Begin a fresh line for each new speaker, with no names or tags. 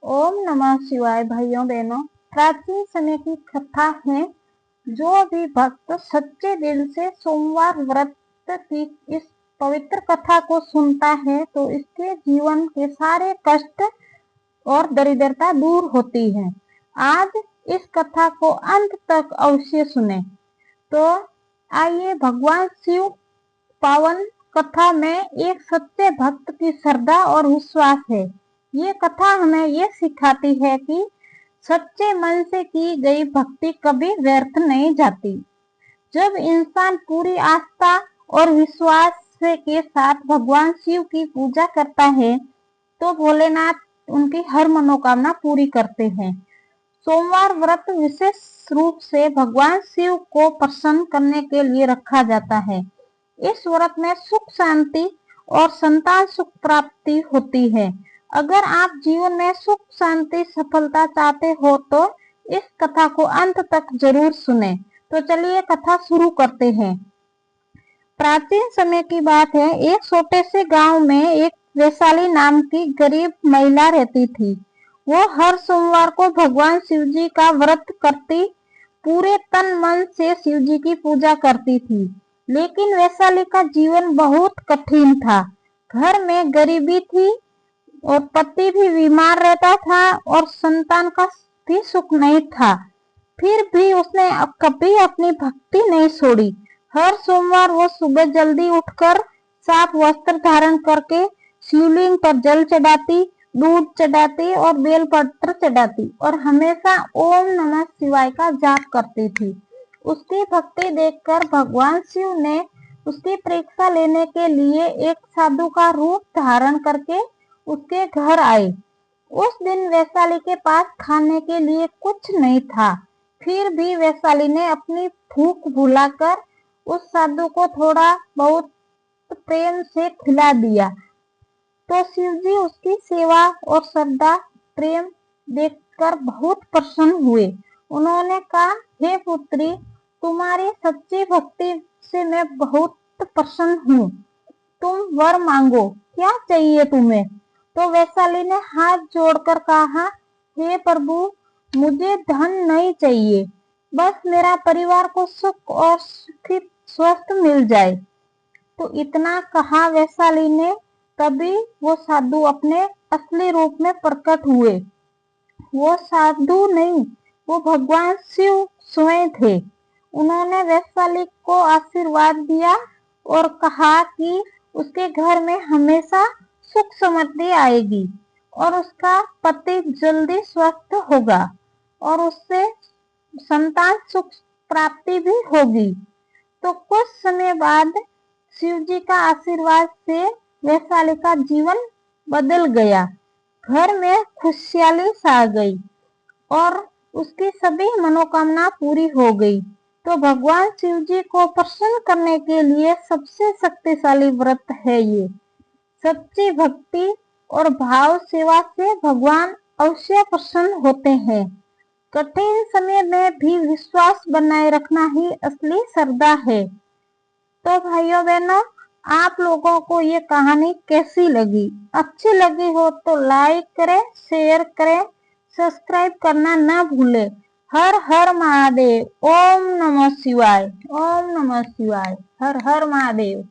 ओम नमः शिवाय। भाइयों बहनों, प्राचीन समय की कथा है। जो भी भक्त सच्चे दिल से सोमवार व्रत की इस पवित्र कथा को सुनता है तो इसके जीवन के सारे कष्ट और दरिद्रता दूर होती है। आज इस कथा को अंत तक अवश्य सुने। तो आइए, भगवान शिव पावन कथा में एक सच्चे भक्त की श्रद्धा और विश्वास है। ये कथा हमें ये सिखाती है कि सच्चे मन से की गई भक्ति कभी व्यर्थ नहीं जाती। जब इंसान पूरी आस्था और विश्वास के साथ भगवान शिव की पूजा करता है तो भोलेनाथ उनकी हर मनोकामना पूरी करते हैं। सोमवार व्रत विशेष रूप से भगवान शिव को प्रसन्न करने के लिए रखा जाता है। इस व्रत में सुख शांति और संतान सुख प्राप्ति होती है। अगर आप जीवन में सुख शांति सफलता चाहते हो तो इस कथा को अंत तक जरूर सुने। तो चलिए कथा शुरू करते हैं। प्राचीन समय की बात है। एक छोटे से गांव में एक वैशाली नाम की गरीब महिला रहती थी। वो हर सोमवार को भगवान शिव जी का व्रत करती, पूरे तन मन से शिव जी की पूजा करती थी। लेकिन वैशाली का जीवन बहुत कठिन था। घर में गरीबी थी और पति भी बीमार रहता था और संतान का भी सुख नहीं था। फिर भी उसने कभी अपनी भक्ति नहीं छोड़ी। हर सोमवार वो सुबह जल्दी उठकर साफ वस्त्र धारण करके शिवलिंग पर जल चढ़ाती, दूध चढ़ाती और बेलपत्र चढ़ाती और हमेशा ओम नमः शिवाय का जाप करती थी। उसकी भक्ति देखकर भगवान शिव ने उसकी परीक्षा लेने के लिए एक साधु का रूप धारण करके उसके घर आए। उस दिन वैशाली के पास खाने के लिए कुछ नहीं था। फिर भी वैशाली ने अपनी भूख भुलाकर उस साधु को थोड़ा बहुत प्रेम से खिला दिया। तो शिव जी उसकी सेवा और श्रद्धा प्रेम देखकर बहुत प्रसन्न हुए। उन्होंने कहा, हे पुत्री, तुम्हारी सच्ची भक्ति से मैं बहुत प्रसन्न हूँ। तुम वर मांगो, क्या चाहिए तुम्हें? तो वैशाली ने हाथ जोड़कर कहा, हे प्रभु, मुझे धन नहीं चाहिए, बस मेरा परिवार को सुख और सुखित स्वस्थ मिल जाए। तो इतना कहा वैशाली ने, तभी वो साधु अपने असली रूप में प्रकट हुए। वो साधु नहीं, वो भगवान शिव स्वयं थे। उन्होंने वैशाली को आशीर्वाद दिया और कहा कि उसके घर में हमेशा सुख समृद्धि आएगी और उसका पति जल्दी स्वस्थ होगा और उससे संतान सुख प्राप्ति भी होगी। तो कुछ समय बाद शिव जी का आशीर्वाद से वैशाली का जीवन बदल गया। घर में खुशहाली छा गई और उसकी सभी मनोकामना पूरी हो गई। तो भगवान शिव जी को प्रसन्न करने के लिए सबसे शक्तिशाली व्रत है ये। सच्ची भक्ति और भाव सेवा से भगवान अवश्य प्रसन्न होते हैं। कठिन समय में भी विश्वास बनाए रखना ही असली श्रद्धा है। तो भाइयों बहनों, आप लोगों को ये कहानी कैसी लगी? अच्छी लगी हो तो लाइक करें, शेयर करें, सब्सक्राइब करना ना भूलें। हर हर महादेव। ओम नमः शिवाय। ओम नमः शिवाय। हर हर महादेव।